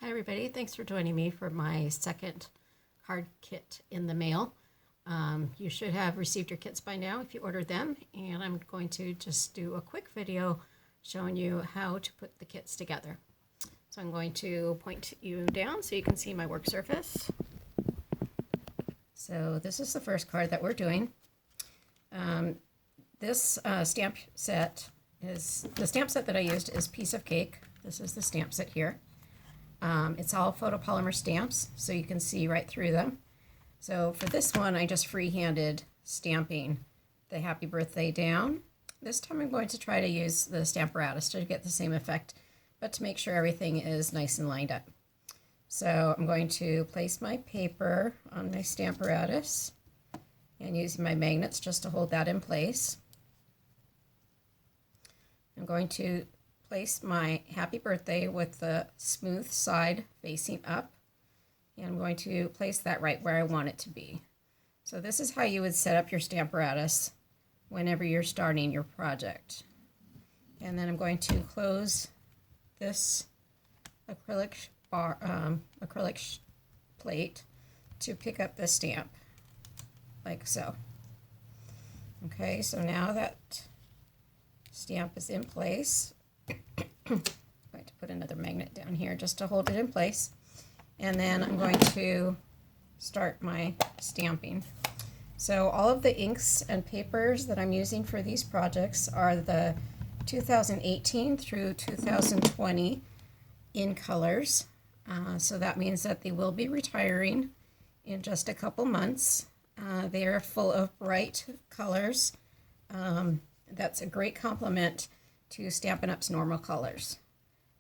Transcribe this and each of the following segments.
Hi everybody, thanks for joining me for my second card kit in the mail. You should have received your kits by now if you ordered them, and I'm going to just do a quick video showing you how to put the kits together. So I'm going to point you down so you can see my work surface. So this is the first card that we're doing. This stamp set is, the stamp set that I used is Piece of Cake. This is the stamp set here. It's all photopolymer stamps, so you can see right through them. So for this one, I just freehanded stamping the happy birthday down. This time I'm going to try to use the Stamparatus to get the same effect, but to make sure everything is nice and lined up. So I'm going to place my paper on my Stamparatus and using my magnets just to hold that in place. I'm going to place my happy birthday with the smooth side facing up, and I'm going to place that right where I want it to be. So this is how you would set up your Stamparatus whenever you're starting your project. And then I'm going to close this acrylic plate to pick up the stamp like so. Okay, so now that stamp is in place, I'm going to put another magnet down here just to hold it in place, and then I'm going to start my stamping. So all of the inks and papers that I'm using for these projects are the 2018 through 2020 in colors. So that means that they will be retiring in just a couple months. They are full of bright colors. That's a great complement to Stampin' Up's normal colors.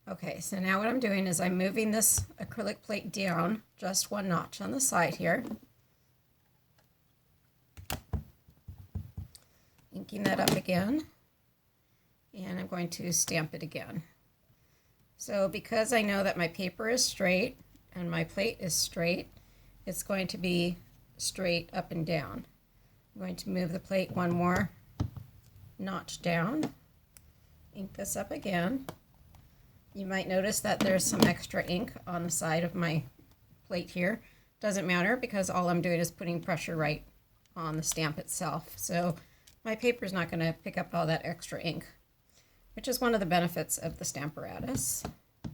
Okay, so now what I'm doing is I'm moving this acrylic plate down just one notch on the side here. Inking that up again. And I'm going to stamp it again. So because I know that my paper is straight and my plate is straight, it's going to be straight up and down. I'm going to move the plate one more notch down. Ink this up again. You might notice that there's some extra ink on the side of my plate here. Doesn't matter because all I'm doing is putting pressure right on the stamp itself. So my paper is not going to pick up all that extra ink, which is one of the benefits of the Stamparatus. I'm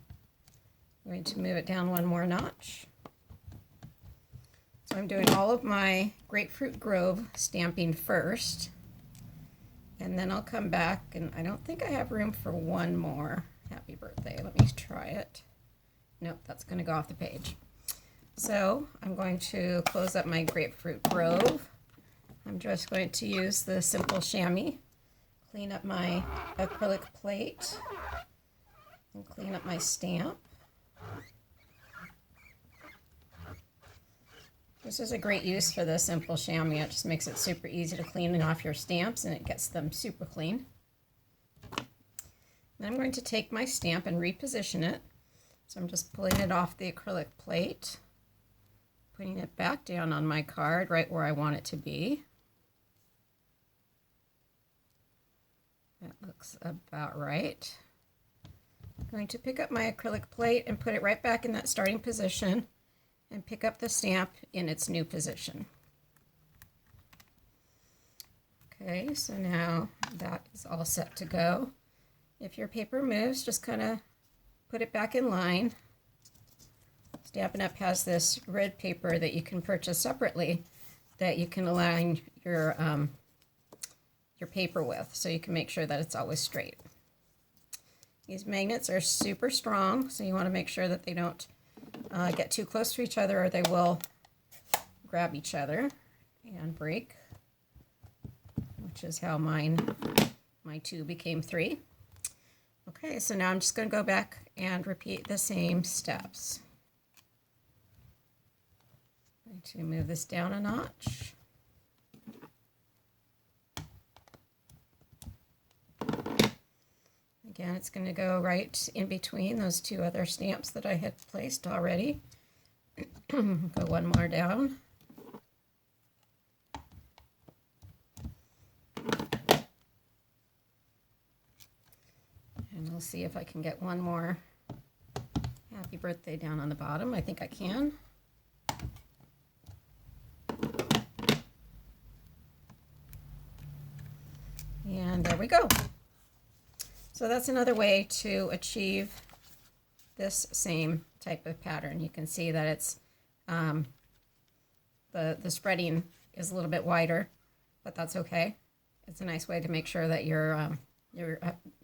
going to move it down one more notch. So I'm doing all of my Grapefruit Grove stamping first. And then I'll come back, and I don't think I have room for one more happy birthday. Let me try it. Nope, that's going to go off the page. So I'm going to close up my Grapefruit Grove. I'm just going to use the simple chamois, clean up my acrylic plate, and clean up my stamp. This is a great use for the simple chamois. It just makes it super easy to clean off your stamps, and it gets them super clean. Then I'm going to take my stamp and reposition it. So I'm just pulling it off the acrylic plate, putting it back down on my card right where I want it to be. That looks about right. I'm going to pick up my acrylic plate and put it right back in that starting position and pick up the stamp in its new position. Okay, so now that is all set to go. If your paper moves, just kind of put it back in line. Stampin' Up! Has this red paper that you can purchase separately that you can align your paper with, so you can make sure that it's always straight. These magnets are super strong, so you want to make sure that they don't get too close to each other, or they will grab each other and break, which is how my two became three. Okay, so now I'm just going to go back and repeat the same steps. I'm going to move this down a notch. Again, it's going to go right in between those two other stamps that I had placed already. Go one more down. And we'll see if I can get one more happy birthday down on the bottom. I think I can. And there we go. So that's another way to achieve this same type of pattern. You can see that it's the spreading is a little bit wider, but that's okay. It's a nice way to make sure that your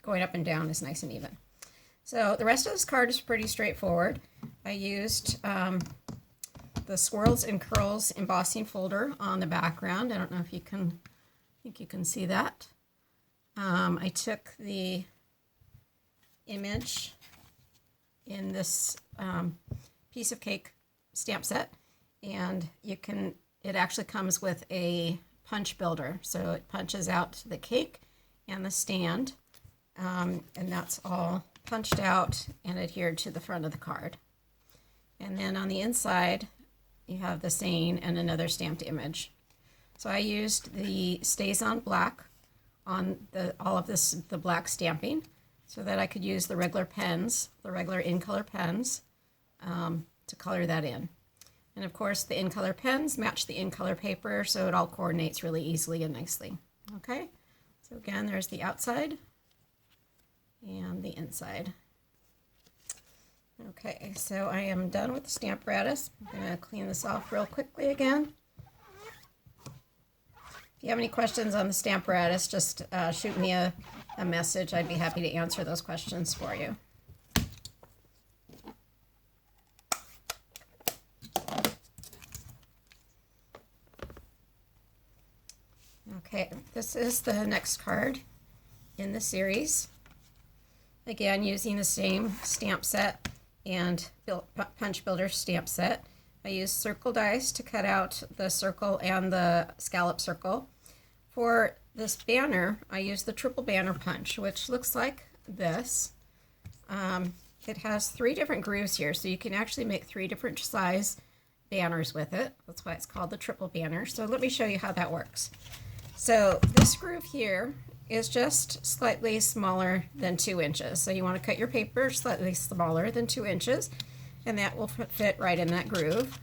going up and down is nice and even. So the rest of this card is pretty straightforward. I used the Swirls and Curls embossing folder on the background. I don't know if you can, I think you can see that. I took the image in this piece of cake stamp set, and it actually comes with a punch builder. So it punches out the cake and the stand, and that's all punched out and adhered to the front of the card. And then on the inside, you have the saying and another stamped image. So I used the StazOn Black on all of the black stamping, so that I could use the regular pens, the regular in-color pens, to color that in. And of course, the in-color pens match the in-color paper, so it all coordinates really easily and nicely. Okay, so again, there's the outside and the inside. Okay, so I am done with the Stamparatus. I'm going to clean this off real quickly again. If you have any questions on the Stamparatus, just shoot me a message. I'd be happy to answer those questions for you. Okay, this is the next card in the series. Again, using the same stamp set and Punch Builder stamp set. I used circle dies to cut out the circle and the scallop circle. For this banner, I used the triple banner punch, which looks like this. It has 3 different grooves here, so you can actually make 3 different size banners with it. That's why it's called the triple banner. So let me show you how that works. So this groove here is just slightly smaller than 2 inches. So you want to cut your paper slightly smaller than 2 inches, and that will fit right in that groove.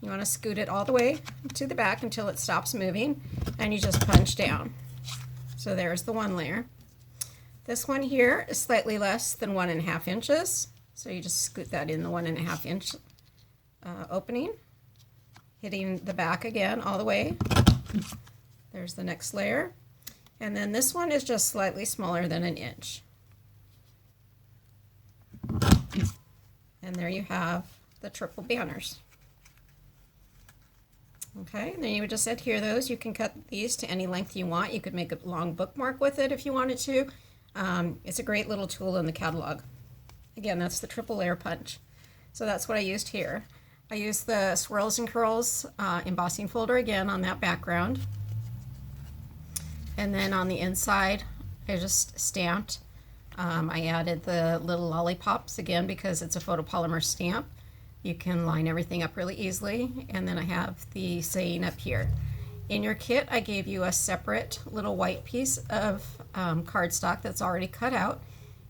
You want to scoot it all the way to the back until it stops moving, and you just punch down. So there's the one layer. This one here is slightly less than 1.5 inches, so you just scoot that in the 1.5 inch opening, hitting the back again all the way. There's the next layer. And then this one is just slightly smaller than 1 inch. And there you have the triple banners. Okay, and then you would just adhere those. You can cut these to any length you want. You could make a long bookmark with it if you wanted to. It's a great little tool in the catalog. Again, that's the triple layer punch. So that's what I used here. I used the Swirls and Curls embossing folder again on that background. And then on the inside, I just stamped. I added the little lollipops again because it's a photopolymer stamp. You can line everything up really easily. And then I have the saying up here. In your kit, I gave you a separate little white piece of cardstock that's already cut out,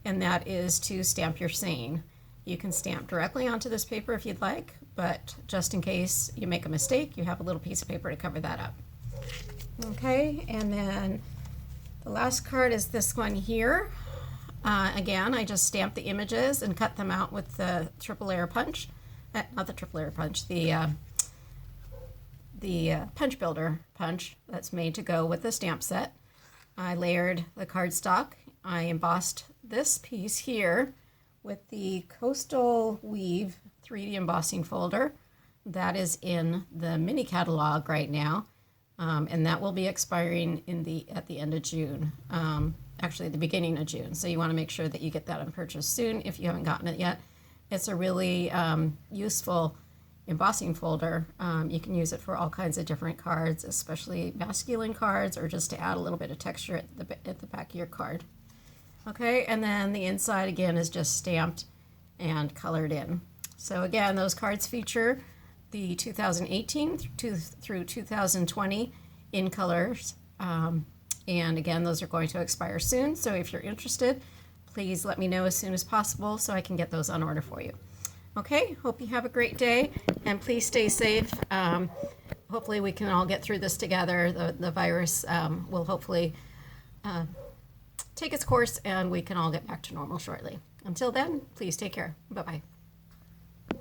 and that is to stamp your saying. You can stamp directly onto this paper if you'd like, but just in case you make a mistake, you have a little piece of paper to cover that up. Okay, and then the last card is this one here. Again, I just stamped the images and cut them out with the triple layer punch. Not the triple layer punch, the punch builder punch that's made to go with the stamp set. I layered the cardstock. I embossed this piece here with the Coastal Weave 3D embossing folder. That is in the mini catalog right now. And that will be expiring at the end of June, actually the beginning of June. So you want to make sure that you get that on purchase soon if you haven't gotten it yet. It's a really useful embossing folder. You can use it for all kinds of different cards, especially masculine cards, or just to add a little bit of texture at the back of your card. Okay, and then the inside again is just stamped and colored in. So again, those cards feature the 2018 through 2020 in colors. And again, those are going to expire soon. So if you're interested, please let me know as soon as possible so I can get those on order for you. Okay, hope you have a great day, and please stay safe. Hopefully we can all get through this together. The virus will hopefully take its course, and we can all get back to normal shortly. Until then, please take care. Bye-bye.